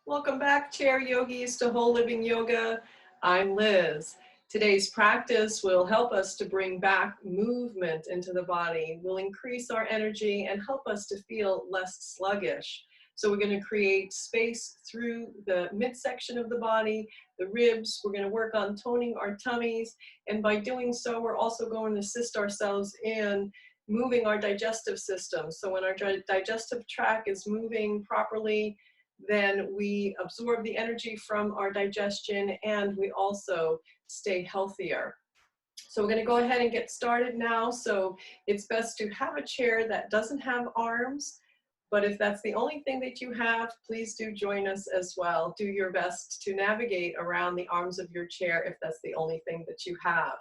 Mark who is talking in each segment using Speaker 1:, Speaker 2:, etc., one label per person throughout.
Speaker 1: Welcome back, chair yogis, to Whole Living Yoga. I'm Liz. Today's practice will help us to bring back movement into the body, will increase our energy and help us to feel less sluggish. So we're going to create space through the midsection of the body, the ribs. We're going to work on toning our tummies. And by doing so, we're also going to assist ourselves in moving our digestive system. So when our digestive tract is moving properly, then we absorb the energy from our digestion and we also stay healthier. So we're going to go ahead and get started now. So it's best to have a chair that doesn't have arms, but if that's the only thing that you have, please do join us as well. Do your best to navigate around the arms of your chair if that's the only thing that you have.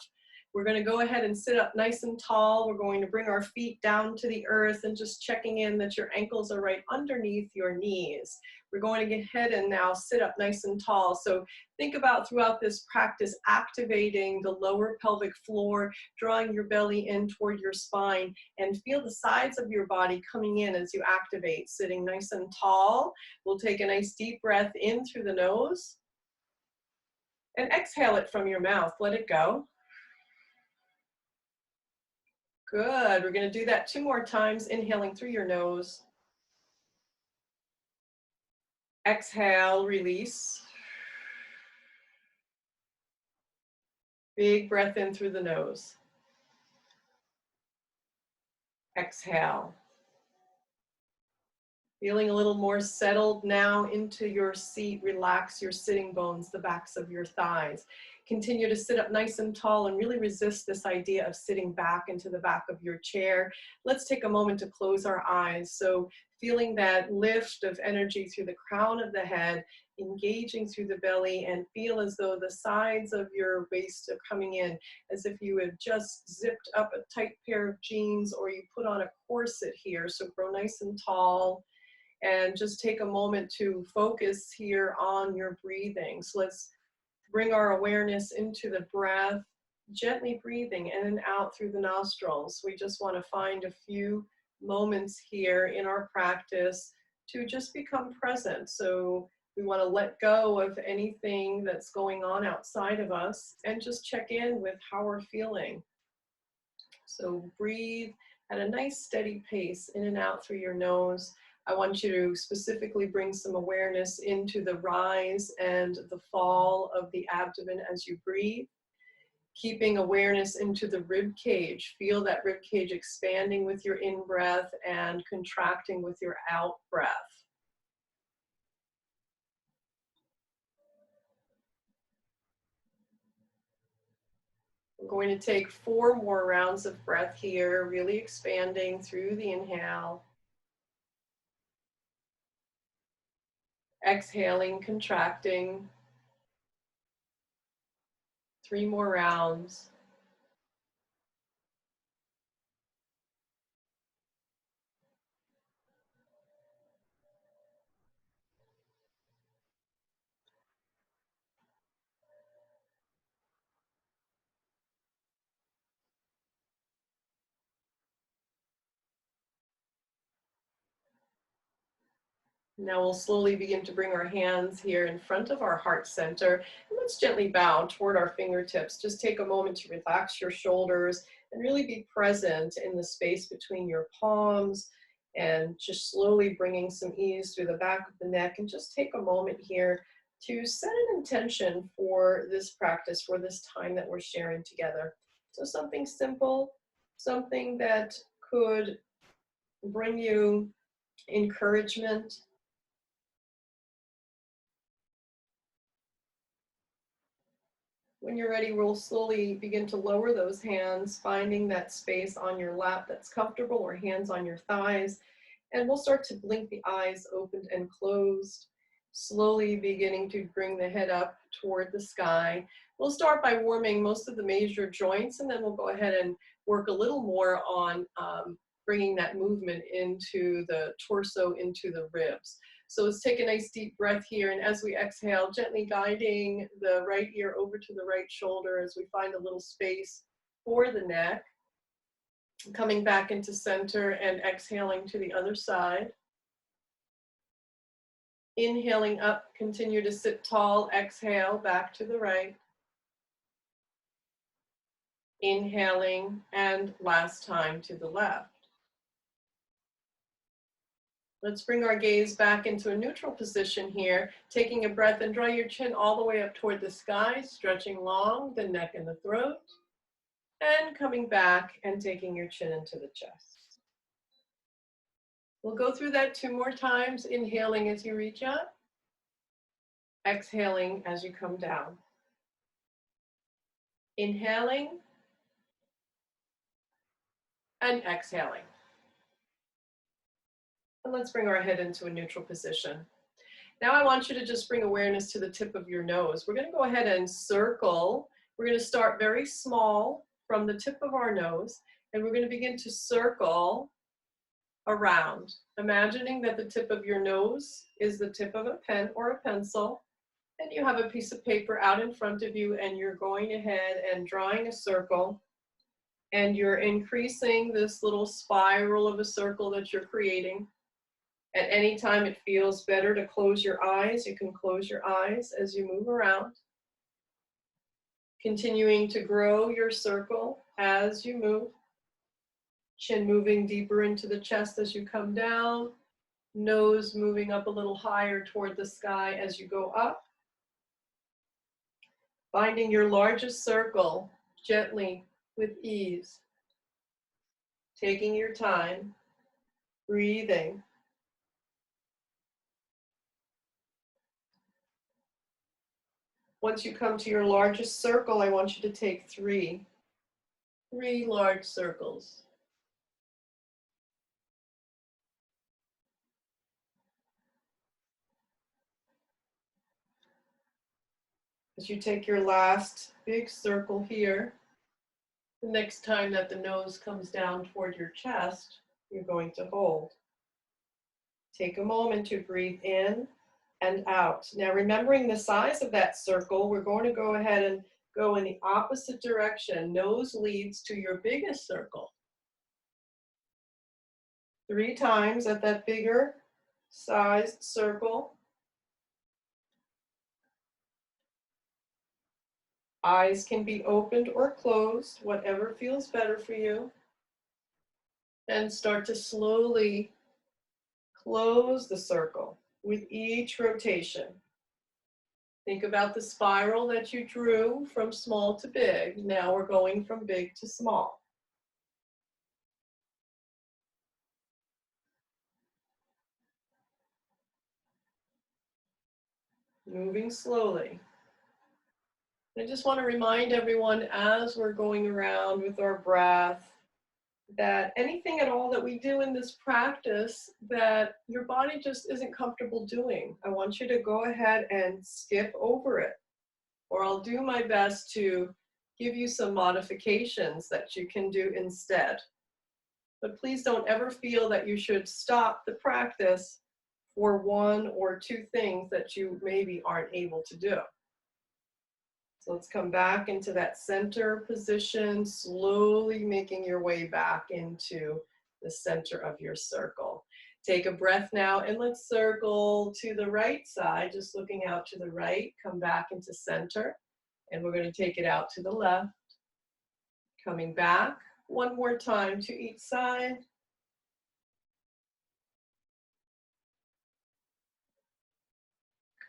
Speaker 1: We're going to go ahead and sit up nice and tall. We're going to bring our feet down to the earth and just checking in that your ankles are right underneath your knees. We're going to get ahead and now sit up nice and tall. So think about throughout this practice activating the lower pelvic floor, drawing your belly in toward your spine, and feel the sides of your body coming in as you activate, sitting nice and tall. We'll take a nice deep breath in through the nose and exhale it from your mouth. Let it go. Good. We're going to do that 2 more times, inhaling through your nose. Exhale, release. Big breath in through the nose. Exhale. Feeling a little more settled now into your seat. Relax your sitting bones, the backs of your thighs. Continue to sit up nice and tall and really resist this idea of sitting back into the back of your chair. Let's take a moment to close our eyes. So feeling that lift of energy through the crown of the head, engaging through the belly, and feel as though the sides of your waist are coming in, as if you had just zipped up a tight pair of jeans or you put on a corset here. So grow nice and tall. And just take a moment to focus here on your breathing. So let's bring our awareness into the breath, gently breathing in and out through the nostrils. We just want to find a few moments here in our practice to just become present. So we want to let go of anything that's going on outside of us and just check in with how we're feeling. So breathe at a nice steady pace in and out through your nose. I want you to specifically bring some awareness into the rise and the fall of the abdomen as you breathe. Keeping awareness into the rib cage. Feel that rib cage expanding with your in-breath and contracting with your out-breath. We're going to take 4 more rounds of breath here, really expanding through the inhale. Exhaling, contracting. 3 more rounds. Now we'll slowly begin to bring our hands here in front of our heart center. And let's gently bow toward our fingertips. Just take a moment to relax your shoulders and really be present in the space between your palms, and just slowly bringing some ease through the back of the neck. And just take a moment here to set an intention for this practice, for this time that we're sharing together. So something simple, something that could bring you encouragement. When you're ready, we'll slowly begin to lower those hands, finding that space on your lap that's comfortable, or hands on your thighs. And we'll start to blink the eyes opened and closed, slowly beginning to bring the head up toward the sky. We'll start by warming most of the major joints, and then we'll go ahead and work a little more on bringing that movement into the torso, into the ribs. So let's take a nice deep breath here, and as we exhale, gently guiding the right ear over to the right shoulder as we find a little space for the neck. Coming back into center and exhaling to the other side. Inhaling up, continue to sit tall. Exhale, back to the right. Inhaling, and last time to the left. Let's bring our gaze back into a neutral position here, taking a breath and draw your chin all the way up toward the sky, stretching long the neck and the throat, and coming back and taking your chin into the chest. We'll go through that 2 more times, inhaling as you reach up, exhaling as you come down. Inhaling and exhaling. And let's bring our head into a neutral position. Now I want you to just bring awareness to the tip of your nose. We're going to go ahead and circle. We're going to start very small from the tip of our nose, and we're going to begin to circle around, imagining that the tip of your nose is the tip of a pen or a pencil, and you have a piece of paper out in front of you, and you're going ahead and drawing a circle, and you're increasing this little spiral of a circle that you're creating. At any time it feels better to close your eyes, you can close your eyes as you move around. Continuing to grow your circle as you move. Chin moving deeper into the chest as you come down. Nose moving up a little higher toward the sky as you go up. Finding your largest circle gently with ease. Taking your time, breathing. Once you come to your largest circle, I want you to take 3 large circles. As you take your last big circle here, the next time that the nose comes down toward your chest, you're going to hold. Take a moment to breathe in and out. Now, remembering the size of that circle, we're going to go ahead and go in the opposite direction. Nose leads to your biggest circle. 3 times at that bigger sized circle. Eyes can be opened or closed, whatever feels better for you. And start to slowly close the circle with each rotation. Think about the spiral that you drew from small to big. Now we're going from big to small. Moving slowly. I just want to remind everyone as we're going around with our breath that anything at all that we do in this practice that your body just isn't comfortable doing, I want you to go ahead and skip over it. Or I'll do my best to give you some modifications that you can do instead. But please don't ever feel that you should stop the practice for 1 or 2 things that you maybe aren't able to do. So let's come back into that center position, slowly making your way back into the center of your circle. Take a breath now and let's circle to the right side, just looking out to the right. Come back into center, and we're going to take it out to the left. Coming back 1 more time to each side.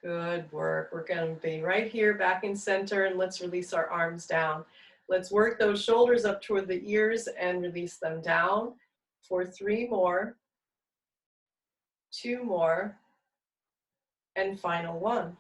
Speaker 1: Good work. We're going to be right here back in center, and let's release our arms down. Let's work those shoulders up toward the ears and release them down for 3 more, 2 more, and final 1.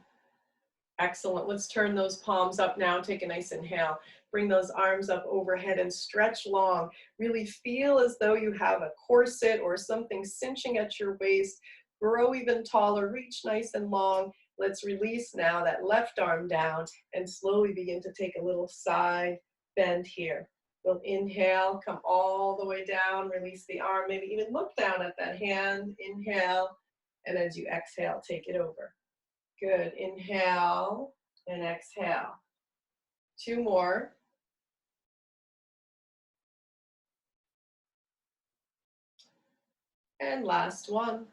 Speaker 1: Excellent. Let's turn those palms up now. Take a nice inhale. Bring those arms up overhead and stretch long. Really feel as though you have a corset or something cinching at your waist. Grow even taller. Reach nice and long. Let's release now that left arm down and slowly begin to take a little side bend here. We'll inhale, come all the way down, release the arm, maybe even look down at that hand. Inhale, and as you exhale, take it over. Good. Inhale and exhale. 2 more. And last one.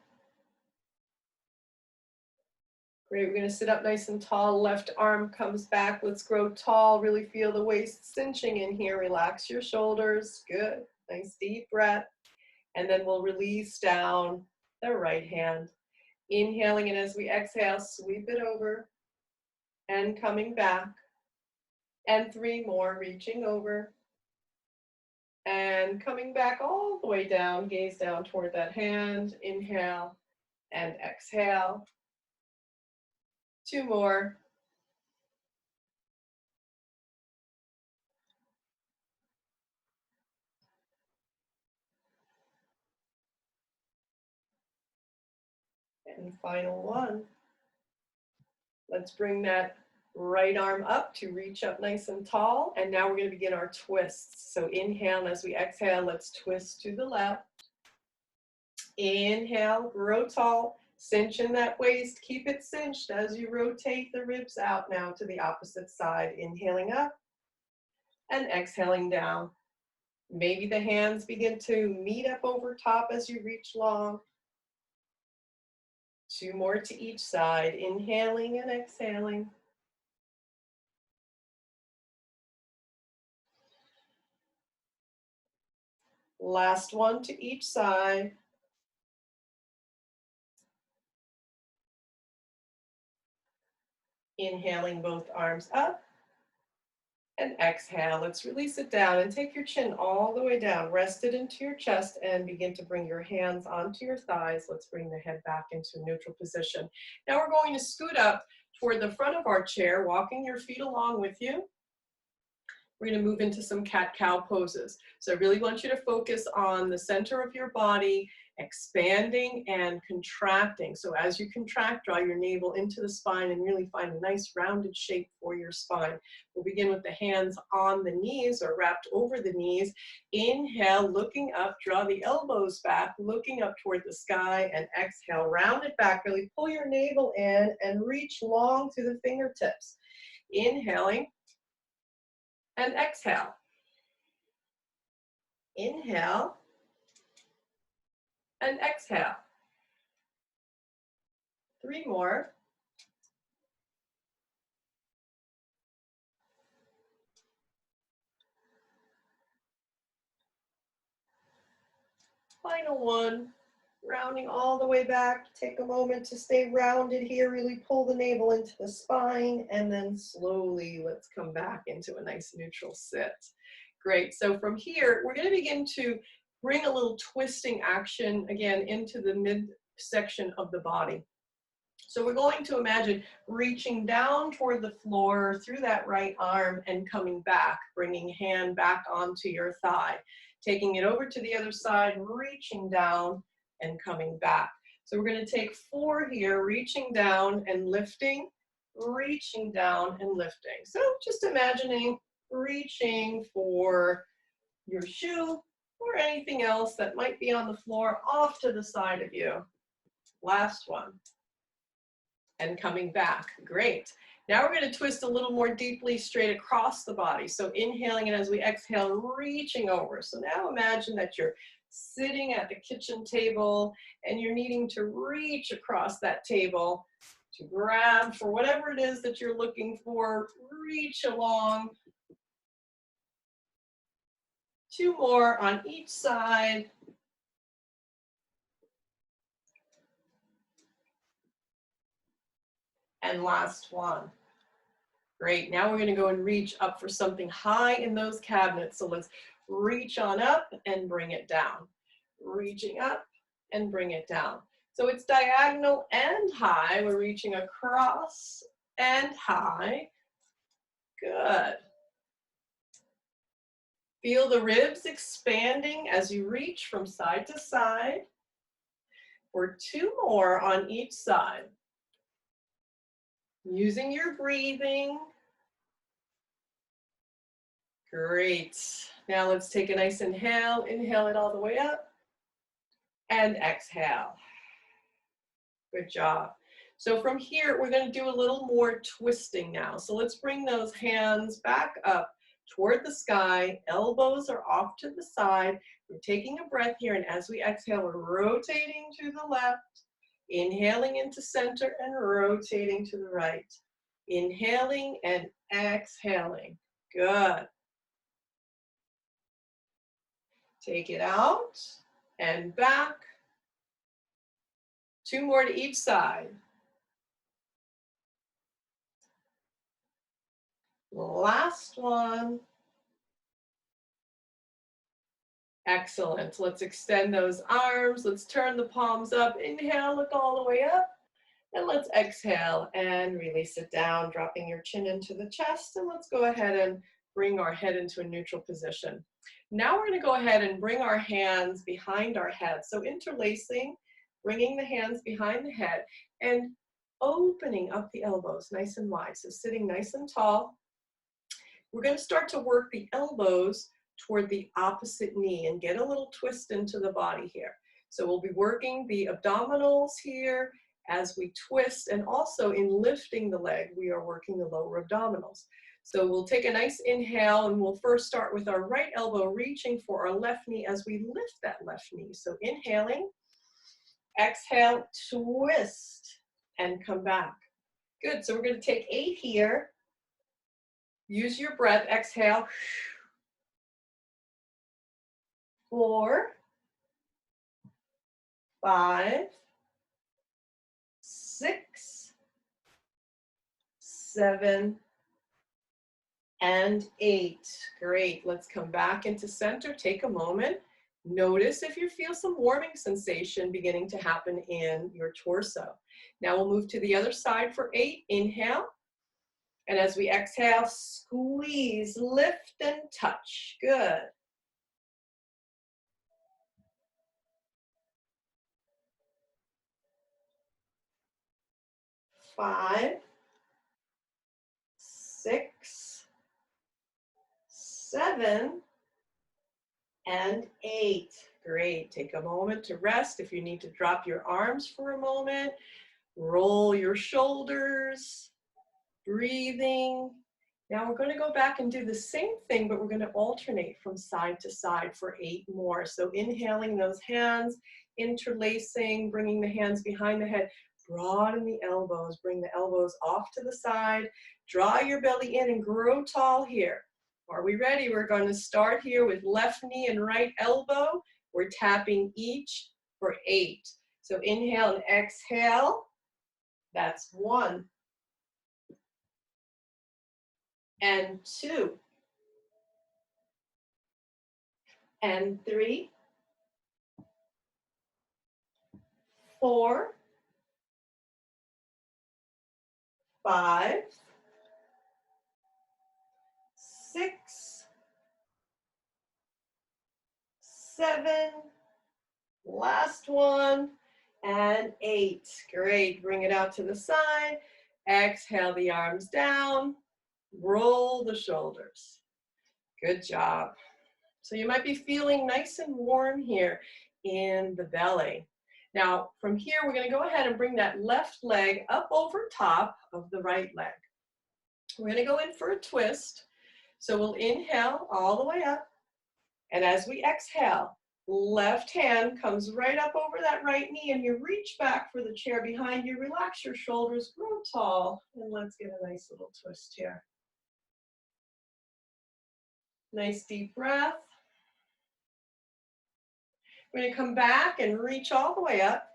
Speaker 1: Great, we're gonna sit up nice and tall. Left arm comes back. Let's grow tall. Really feel the waist cinching in here. Relax your shoulders. Good. Nice deep breath. And then we'll release down the right hand. Inhaling, and as we exhale, sweep it over and coming back. And 3 more, reaching over and coming back all the way down. Gaze down toward that hand. Inhale and exhale. 2 more. And final one. Let's bring that right arm up to reach up nice and tall. And now we're going to begin our twists. So inhale, and as we exhale, let's twist to the left. Inhale, grow tall, cinch in that waist. Keep it cinched as you rotate the ribs out now to the opposite side. Inhaling up and exhaling down. Maybe the hands begin to meet up over top as you reach long. 2 more to each side, inhaling and exhaling. Last one to each side. Inhaling both arms up and exhale. Let's release it down and take your chin all the way down. Rest it into your chest and begin to bring your hands onto your thighs. Let's bring the head back into a neutral position. Now we're going to scoot up toward the front of our chair, walking your feet along with you. We're going to move into some cat-cow poses. So I really want you to focus on the center of your body, expanding and contracting. So as you contract, draw your navel into the spine and really find a nice rounded shape for your spine. We'll begin with the hands on the knees or wrapped over the knees. Inhale, looking up, draw the elbows back, looking up toward the sky, and exhale, round it back. Really pull your navel in and reach long through the fingertips. Inhaling and exhale. Inhale and exhale. 3 more. Final one. Rounding all the way back. Take a moment to stay rounded here. Really pull the navel into the spine, and then slowly let's come back into a nice neutral sit. Great. So from here, we're going to begin to bring a little twisting action again into the midsection of the body. So we're going to imagine reaching down toward the floor through that right arm and coming back, bringing hand back onto your thigh, taking it over to the other side, reaching down and coming back. So we're going to take 4 here, reaching down and lifting, reaching down and lifting. So just imagining reaching for your shoe or anything else that might be on the floor off to the side of you. Last one. And coming back. Great. Now we're going to twist a little more deeply straight across the body. So inhaling, and as we exhale, reaching over. So now imagine that you're sitting at the kitchen table and you're needing to reach across that table to grab for whatever it is that you're looking for. Reach along. 2 more on each side. And last one. Great. Now we're going to go and reach up for something high in those cabinets. So let's reach on up and bring it down. Reaching up and bring it down. So it's diagonal and high. We're reaching across and high. Good. Feel the ribs expanding as you reach from side to side. For 2 more on each side. Using your breathing. Great. Now let's take a nice inhale. Inhale it all the way up. And exhale. Good job. So from here, we're going to do a little more twisting now. So let's bring those hands back up toward the sky. Elbows are off to the side. We're taking a breath here, and as we exhale, we're rotating to the left. Inhaling into center and rotating to the right. Inhaling and exhaling. Good. Take it out and back. 2 more to each side. Last one. Excellent. Let's extend those arms. Let's turn the palms up. Inhale, look all the way up. And let's exhale and release it down, dropping your chin into the chest. And let's go ahead and bring our head into a neutral position. Now we're going to go ahead and bring our hands behind our head. So interlacing, bringing the hands behind the head and opening up the elbows nice and wide. So sitting nice and tall. We're going to start to work the elbows toward the opposite knee and get a little twist into the body here. So we'll be working the abdominals here as we twist, and also in lifting the leg, we are working the lower abdominals. So we'll take a nice inhale, and we'll first start with our right elbow reaching for our left knee as we lift that left knee. So inhaling, exhale, twist, and come back. Good, so we're going to take 8 here. Use your breath, exhale. 4, 5, 6, 7, and 8. Great. Let's come back into center. Take a moment. Notice if you feel some warming sensation beginning to happen in your torso. Now we'll move to the other side for 8. Inhale. And as we exhale, squeeze, lift, and touch. Good. 5, 6, 7, and 8. Great. Take a moment to rest. If you need to drop your arms for a moment, roll your shoulders, breathing. Now we're going to go back and do the same thing, but we're going to alternate from side to side for 8 more. So inhaling those hands, interlacing, bringing the hands behind the head, broaden the elbows, bring the elbows off to the side, draw your belly in and grow tall here. Are we ready? We're going to start here with left knee and right elbow. We're tapping each for 8. So inhale and exhale. That's 1. And 2. And 3. 4. 5. 6. 7. Last one. And 8. Great. Bring it out to the side. Exhale the arms down. Roll the shoulders. Good job. So you might be feeling nice and warm here in the belly. Now, from here, we're going to go ahead and bring that left leg up over top of the right leg. We're going to go in for a twist. So we'll inhale all the way up. And as we exhale, left hand comes right up over that right knee, and you reach back for the chair behind you. Relax your shoulders, grow tall, and let's get a nice little twist here. Nice deep breath. We're going to come back and reach all the way up.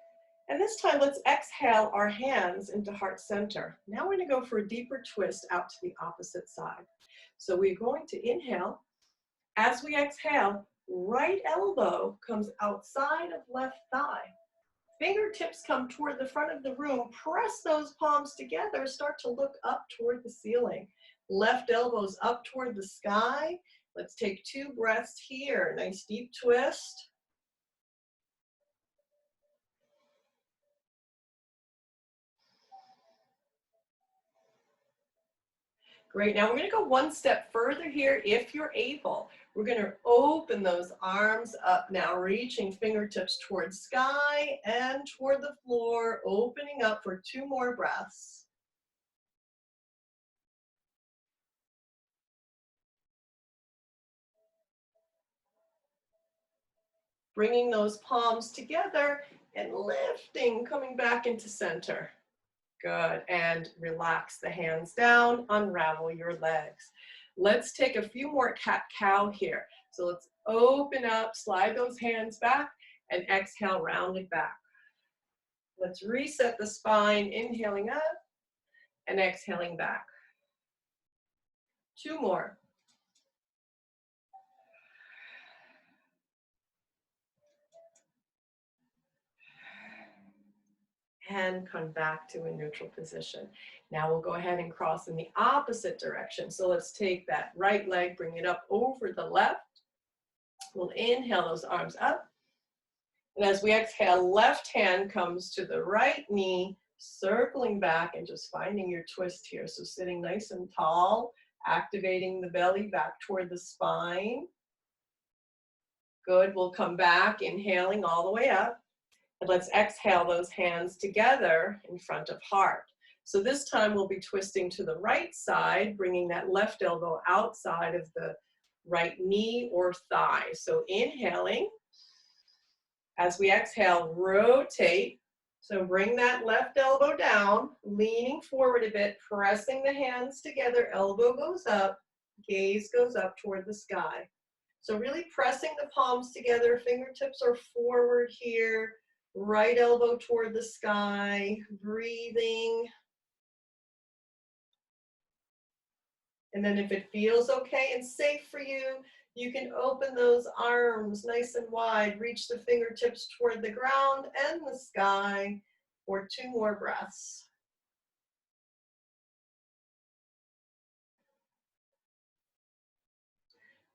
Speaker 1: And this time, let's exhale our hands into heart center. Now we're going to go for a deeper twist out to the opposite side. So we're going to inhale. As we exhale, right elbow comes outside of left thigh. Fingertips come toward the front of the room. Press those palms together. Start to look up toward the ceiling. Left elbows up toward the sky. Let's take 2 breaths here. Nice deep twist. Great. Now we're going to go one step further here if you're able. We're going to open those arms up now, reaching fingertips toward sky and toward the floor, opening up for 2 more breaths. Bringing those palms together and lifting, coming back into center. Good, and relax the hands down, unravel your legs. Let's take a few more cat-cow here. So let's open up, slide those hands back, and exhale, round it back. Let's reset the spine, inhaling up and exhaling back. 2 more. And come back to a neutral position. Now we'll go ahead and cross in the opposite direction. So let's take that right leg, bring it up over the left. We'll inhale those arms up. And as we exhale, left hand comes to the right knee, circling back and just finding your twist here. So sitting nice and tall, activating the belly back toward the spine. Good, we'll come back, inhaling all the way up. And let's exhale those hands together in front of heart. So this time we'll be twisting to the right side, bringing that left elbow outside of the right knee or thigh. So inhaling. As we exhale, rotate. So bring that left elbow down, leaning forward a bit, pressing the hands together, elbow goes up, gaze goes up toward the sky. So really pressing the palms together, fingertips are forward here, right elbow toward the sky, breathing. And then if it feels okay and safe for you, you can open those arms nice and wide, reach the fingertips toward the ground and the sky for 2 more breaths.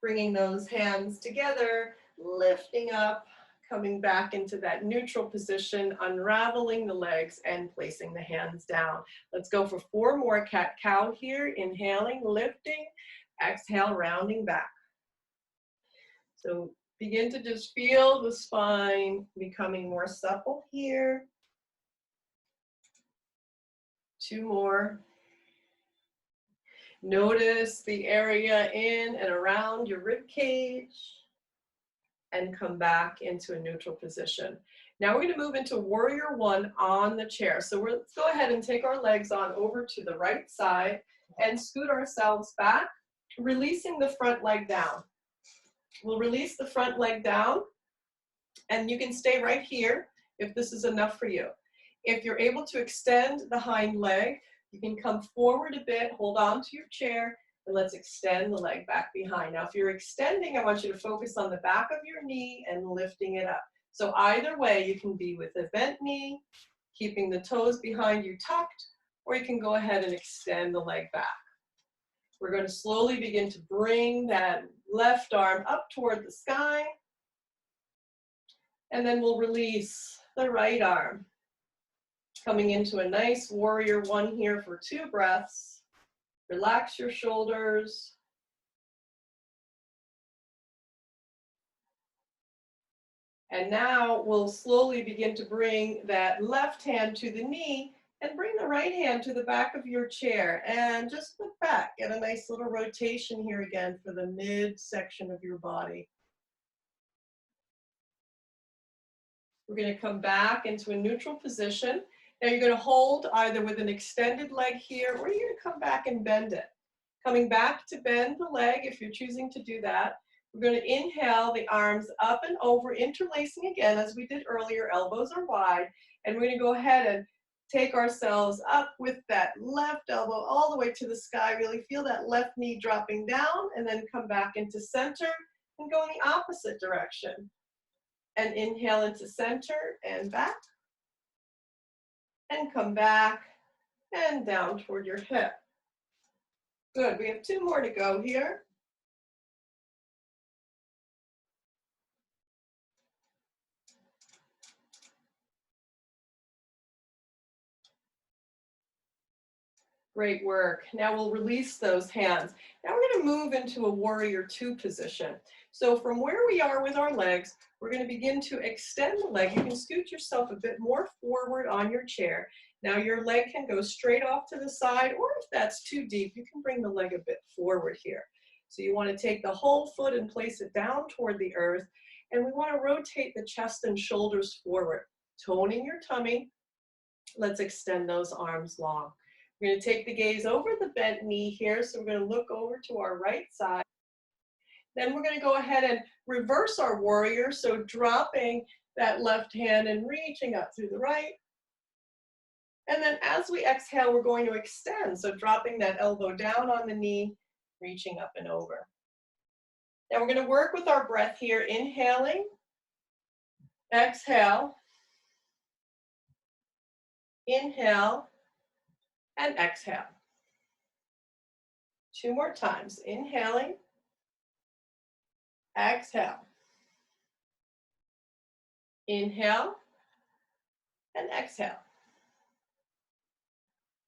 Speaker 1: Bringing those hands together, lifting up, coming back into that neutral position, unraveling the legs and placing the hands down. Let's go for 4 more cat-cow here. Inhaling, lifting, exhale, rounding back. So begin to just feel the spine becoming more supple here. 2 more. Notice the area in and around your rib cage and come back into a neutral position. Now we're going to move into warrior 1 on the chair. So let's go ahead and take our legs on over to the right side and scoot ourselves back, releasing the front leg down. We'll release the front leg down, and you can stay right here if this is enough for you. If you're able to extend the hind leg, you can come forward a bit, hold on to your chair, and let's extend the leg back behind. Now, if you're extending, I want you to focus on the back of your knee and lifting it up. So either way, you can be with a bent knee, keeping the toes behind you tucked, or you can go ahead and extend the leg back. We're going to slowly begin to bring that left arm up toward the sky. And then we'll release the right arm. Coming into a nice warrior 1 here for 2 breaths. Relax your shoulders. And now we'll slowly begin to bring that left hand to the knee and bring the right hand to the back of your chair and just look back. Get a nice little rotation here again for the midsection of your body. We're going to come back into a neutral position. Now you're going to hold either with an extended leg here, or you're going to come back and bend it. Coming back to bend the leg if you're choosing to do that. We're going to inhale the arms up and over, interlacing again as we did earlier, elbows are wide. And we're going to go ahead and take ourselves up with that left elbow all the way to the sky. Really feel that left knee dropping down and then come back into center and go in the opposite direction. And inhale into center and back. And come back and down toward your hip. Good, we have 2 more to go here. Great work. Now we'll release those hands. Now we're going to move into a warrior 2 position. So from where we are with our legs, we're going to begin to extend the leg. You can scoot yourself a bit more forward on your chair. Now your leg can go straight off to the side, or if that's too deep, you can bring the leg a bit forward here. So you want to take the whole foot and place it down toward the earth, and we want to rotate the chest and shoulders forward. toning your tummy. Let's extend those arms long. We're going to take the gaze over the bent knee here. So we're going to look over to our right side. Then we're going to go ahead and reverse our warrior. So dropping that left hand and reaching up through the right. And then as we exhale, we're going to extend. So dropping that elbow down on the knee, reaching up and over. Now we're going to work with our breath here, inhaling, exhale, inhale, and exhale. 2 more times, inhaling, exhale, inhale, and exhale.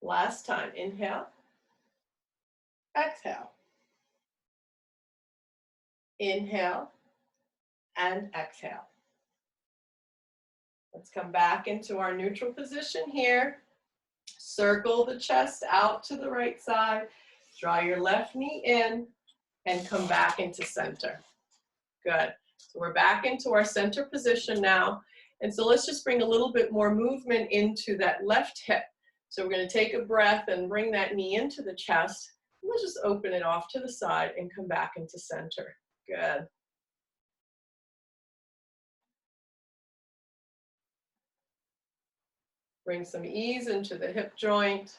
Speaker 1: Last time, inhale, exhale, inhale, and exhale. Let's come back into our neutral position here. Circle the chest out to the right side. Draw your left knee in and come back into center. Good. So we're back into our center position now. And so let's just bring a little bit more movement into that left hip. So we're going to take a breath and bring that knee into the chest. Let's just open it off to the side and come back into center. Good. Bring some ease into the hip joint.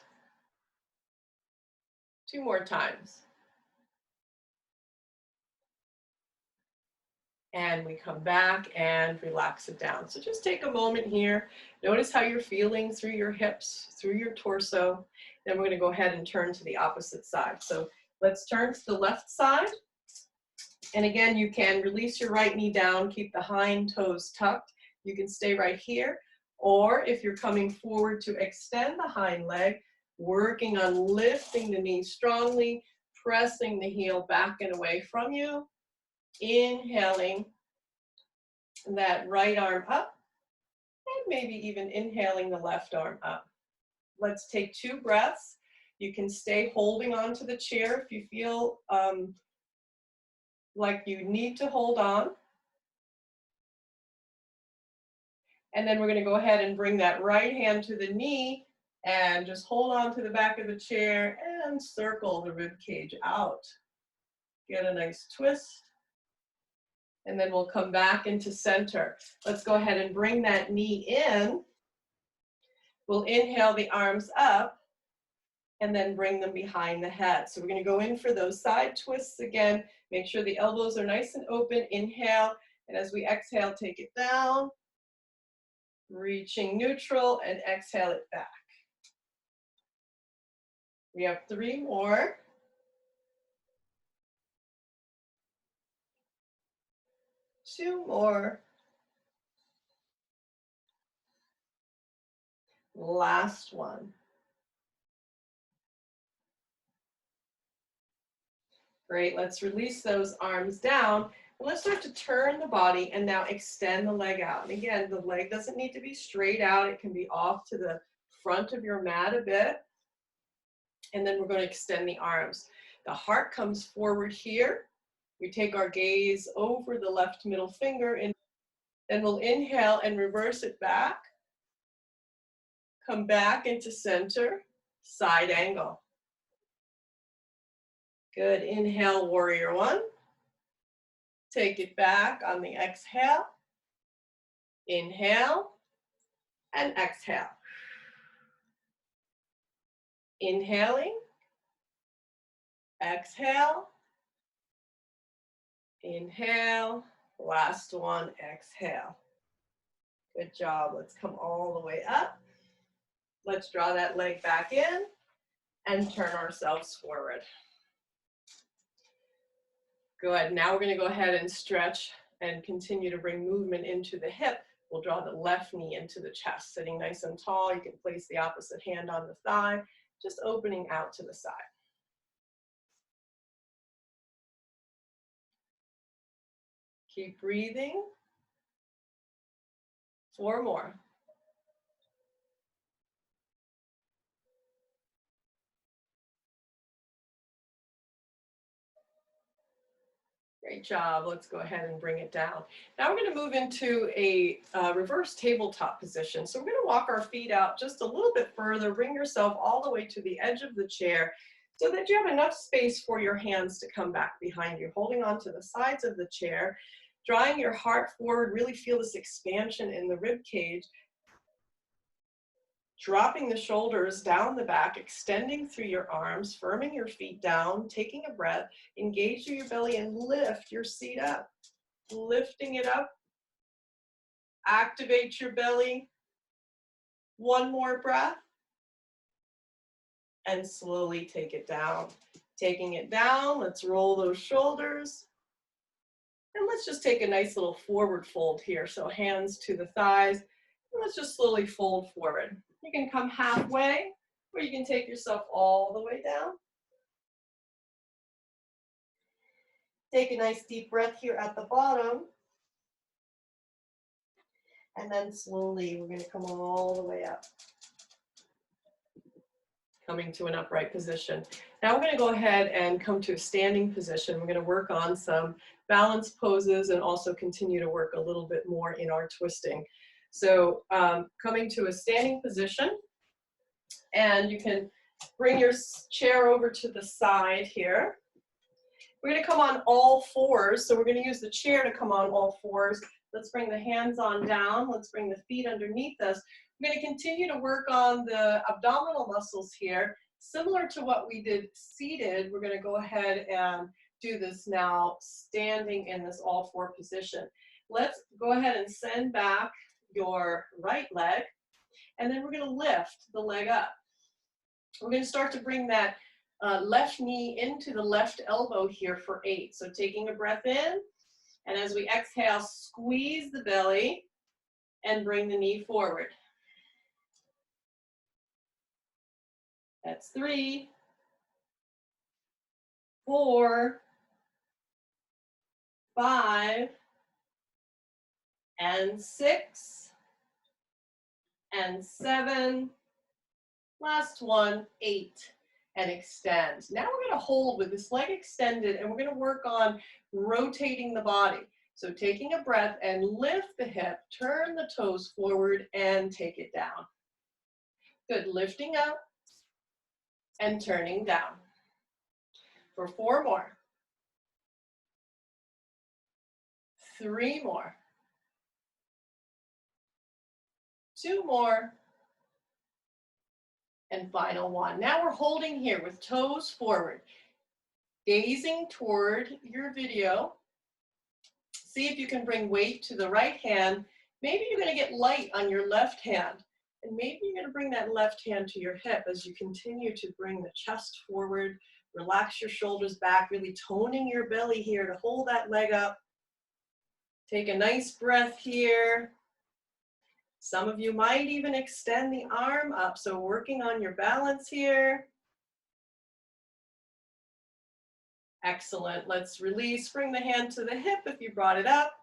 Speaker 1: 2 more times. And we come back and relax it down. So just take a moment here. Notice how you're feeling through your hips, through your torso. Then we're going to go ahead and turn to the opposite side. So let's turn to the left side. And again, you can release your right knee down, keep the hind toes tucked. You can stay right here. Or if you're coming forward to extend the hind leg, working on lifting the knee strongly, pressing the heel back and away from you. Inhaling that right arm up, and maybe even inhaling the left arm up. Let's take 2 breaths. You can stay holding on to the chair if you feel like you need to hold on. And then we're going to go ahead and bring that right hand to the knee and just hold on to the back of the chair and circle the rib cage out. Get a nice twist. And then we'll come back into center. Let's go ahead and bring that knee in. We'll inhale the arms up and then bring them behind the head. So we're going to go in for those side twists again. Make sure the elbows are nice and open. Inhale. And as we exhale, take it down. Reaching neutral and exhale it back. We have 3 more. Two more. Last one. Great, let's release those arms down. And let's start to turn the body and now extend the leg out. And again, the leg doesn't need to be straight out. It can be off to the front of your mat a bit. And then we're going to extend the arms. The heart comes forward here. We take our gaze over the left middle finger, and then we'll inhale and reverse it back. Come back into center, side angle. Good, inhale, warrior 1. Take it back on the exhale. Inhale and exhale. Inhaling, exhale, inhale, last one, exhale. Good job. Let's come all the way up. Let's draw that leg back in and turn ourselves forward. Good. Now we're going to go ahead and stretch and continue to bring movement into the hip. We'll draw the left knee into the chest, sitting nice and tall. You can place the opposite hand on the thigh, just opening out to the side. Keep breathing. 4 more. Great job. Let's go ahead and bring it down. Now we're going to move into a reverse tabletop position. So we're going to walk our feet out just a little bit further. Bring yourself all the way to the edge of the chair so that you have enough space for your hands to come back behind you, holding on to the sides of the chair, drawing your heart forward. Really feel this expansion in the rib cage. Dropping the shoulders down the back, extending through your arms, firming your feet down, taking a breath, engage through your belly and lift your seat up. Lifting it up, activate your belly. One more breath, and slowly take it down. Taking it down, let's roll those shoulders. And let's just take a nice little forward fold here. So hands to the thighs, and let's just slowly fold forward. You can come halfway, or you can take yourself all the way down. Take a nice deep breath here at the bottom. And then slowly, we're going to come all the way up. Coming to an upright position. Now we're going to go ahead and come to a standing position. We're going to work on some balance poses and also continue to work a little bit more in our twisting. So coming to a standing position, and you can bring your chair over to the side here. We're going to come on all fours, so we're going to use the chair to come on all fours. Let's bring the hands on down. Let's bring the feet underneath us. We're going to continue to work on the abdominal muscles here. Similar to what we did seated, we're going to go ahead and do this now standing in this all four position. Let's go ahead and send back your right leg, and then we're going to lift the leg up. We're going to start to bring that left knee into the left elbow here for 8. So taking a breath in, and as we exhale, squeeze the belly and bring the knee forward. That's 3, 4, 5, and 6, and 7, last one, 8, and extend. Now we're going to hold with this leg extended, and we're going to work on rotating the body. So taking a breath and lift the hip, turn the toes forward, and take it down. Good, lifting up and turning down. For 4 more. 3 more. 2 more. And final 1. Now we're holding here with toes forward, gazing toward your video. See if you can bring weight to the right hand. Maybe you're going to get light on your left hand. And maybe you're going to bring that left hand to your hip as you continue to bring the chest forward. Relax your shoulders back, really toning your belly here to hold that leg up. Take a nice breath here. Some of you might even extend the arm up, so working on your balance here. Excellent. Let's release. Bring the hand to the hip if you brought it up.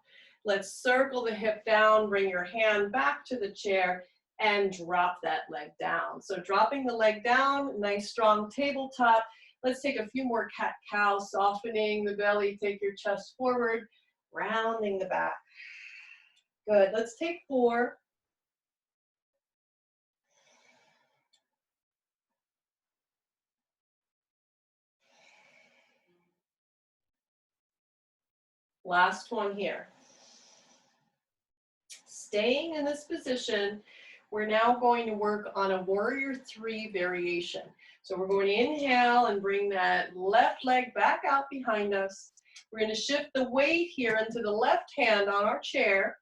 Speaker 1: Let's circle the hip down. Bring your hand back to the chair and drop that leg down. So dropping the leg down, nice strong tabletop. Let's take a few more cat-cow, softening the belly. Take your chest forward, rounding the back. Good. Let's take 4. Last one here. Staying in this position, we're now going to work on a warrior 3 variation. So we're going to inhale and bring that left leg back out behind us. We're going to shift the weight here into the left hand on our chair.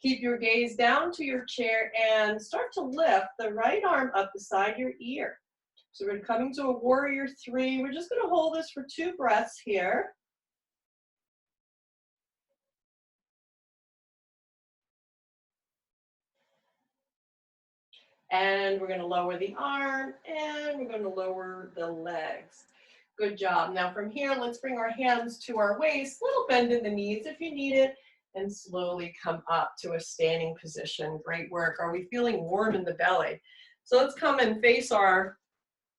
Speaker 1: Keep your gaze down to your chair and start to lift the right arm up beside your ear. So we're coming to a warrior 3. We're just going to hold this for 2 breaths here. And we're going to lower the arm, and we're going to lower the legs. Good job. Now from here, let's bring our hands to our waist, little bend in the knees if you need it, and slowly come up to a standing position. Great work. Are we feeling warm in the belly? So let's come and face our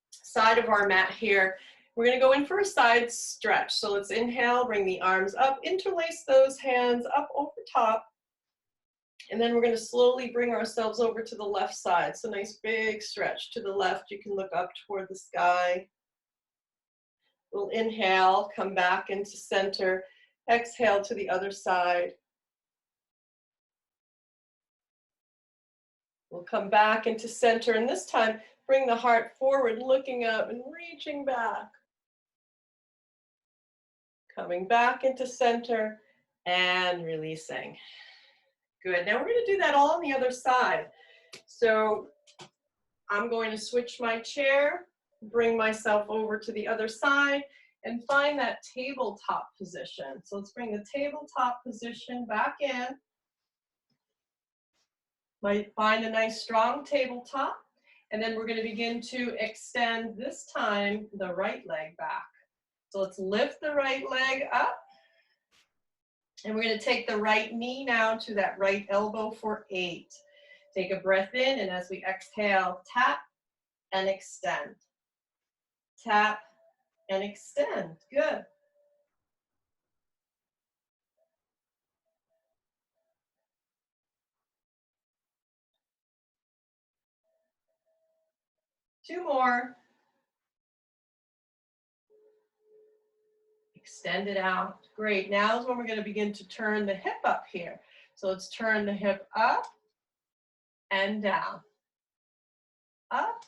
Speaker 1: side of our mat here. We're going to go in for a side stretch. So let's inhale, bring the arms up, interlace those hands up over top. And then we're going to slowly bring ourselves over to the left side. So nice big stretch to the left. You can look up toward the sky. We'll inhale, come back into center. Exhale to the other side. We'll come back into center, and this time bring the heart forward, looking up and reaching back. Coming back into center and releasing. Good. Now we're going to do that all on the other side. So I'm going to switch my chair, bring myself over to the other side, and find that tabletop position. So let's bring the tabletop position back in. Might find a nice strong tabletop. And then we're going to begin to extend, this time, the right leg back. So let's lift the right leg up. And we're going to take the right knee now to that right elbow for 8. Take a breath in, and as we exhale, tap and extend. Tap and extend. Good. Two more. Extend it out. Great. Now is when we're going to begin to turn the hip up here. So let's turn the hip up and down. Up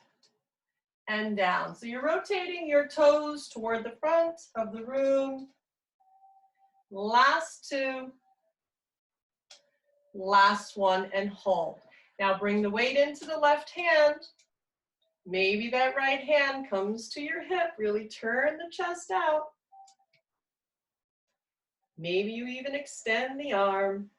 Speaker 1: and down. So you're rotating your toes toward the front of the room. Last 2. Last 1, and hold. Now bring the weight into the left hand. Maybe that right hand comes to your hip. Really turn the chest out. Maybe you even extend the arm.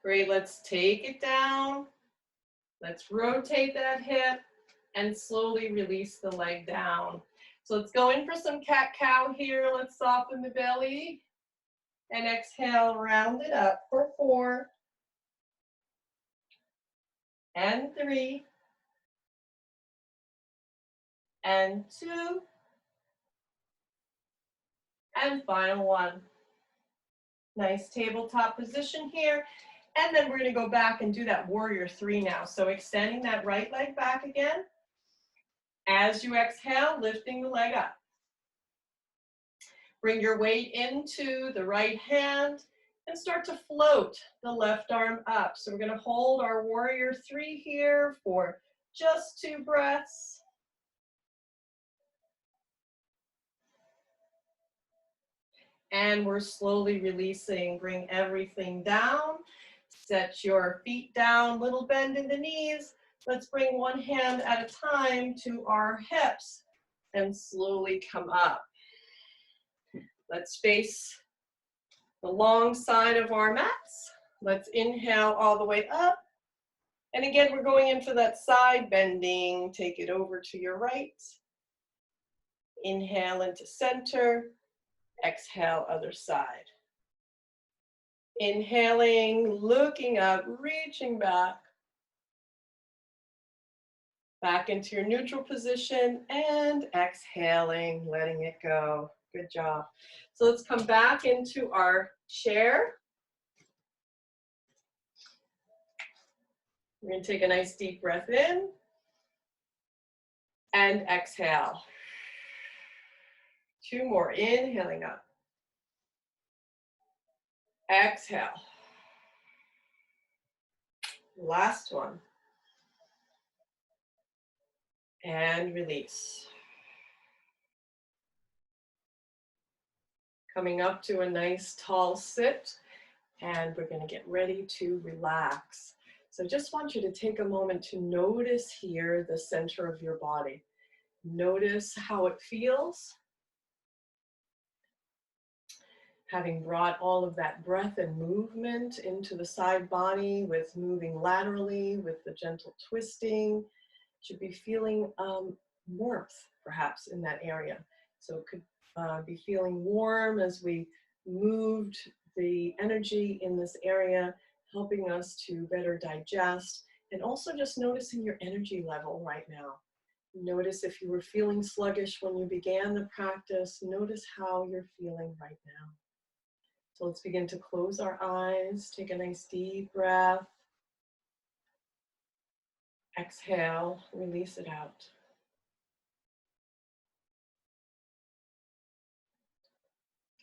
Speaker 1: Great, let's take it down. Let's rotate that hip and slowly release the leg down. So let's go in for some cat-cow here. Let's soften the belly. And exhale, round it up for 4. And 3. And 2. And final 1. Nice tabletop position here. And then we're going to go back and do that warrior 3 now. So extending that right leg back again. As you exhale, lifting the leg up. Bring your weight into the right hand and start to float the left arm up. So we're going to hold our warrior 3 here for just 2 breaths. And we're slowly releasing. Bring everything down. Set your feet down, little bend in the knees. Let's bring one hand at a time to our hips and slowly come up. Let's face the long side of our mats. Let's inhale all the way up. And again, we're going in for that side bending. Take it over to your right. Inhale into center. Exhale, other side. Inhaling, looking up, reaching back. Back into your neutral position and exhaling, letting it go. Good job. So let's come back into our chair. We're going to take a nice deep breath in and exhale. 2 more, inhaling up. Exhale. Last one. And release. Coming up to a nice tall sit, and we're going to get ready to relax. So just want you to take a moment to notice here the center of your body. Notice how it feels. Having brought all of that breath and movement into the side body with moving laterally, with the gentle twisting, should be feeling warmth perhaps in that area. So it could be feeling warm as we moved the energy in this area, helping us to better digest And also just noticing your energy level right now. Notice if you were feeling sluggish when you began the practice. Notice how you're feeling right now. So let's begin to close our eyes. Take a nice deep breath. Exhale, release it out.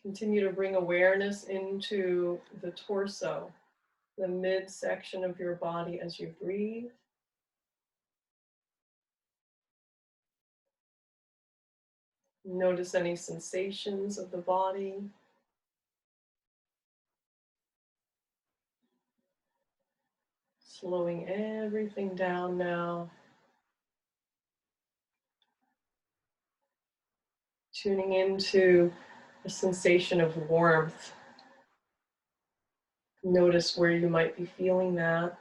Speaker 1: Continue to bring awareness into the torso, the midsection of your body as you breathe. Notice any sensations of the body. Slowing everything down now. Tuning into a sensation of warmth. Notice where you might be feeling that.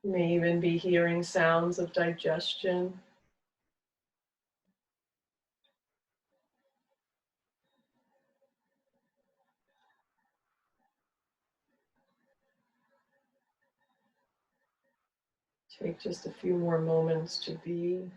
Speaker 1: You may even be hearing sounds of digestion. Take just a few more moments to be.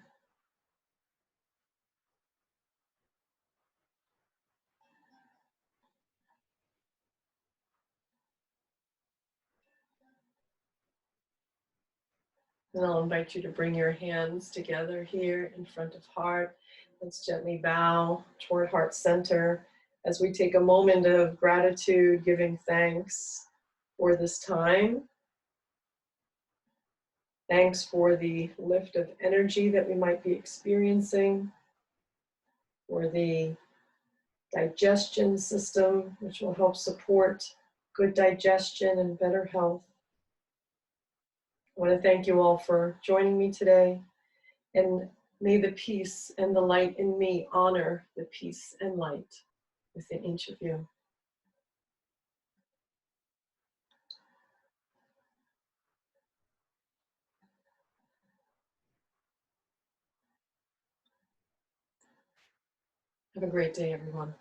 Speaker 1: And I'll invite you to bring your hands together here in front of heart. Let's gently bow toward heart center as we take a moment of gratitude, giving thanks for this time. Thanks for the lift of energy that we might be experiencing, for the digestion system, which will help support good digestion and better health. I want to thank you all for joining me today, and may the peace and the light in me honor the peace and light within each of you. Have a great day, everyone.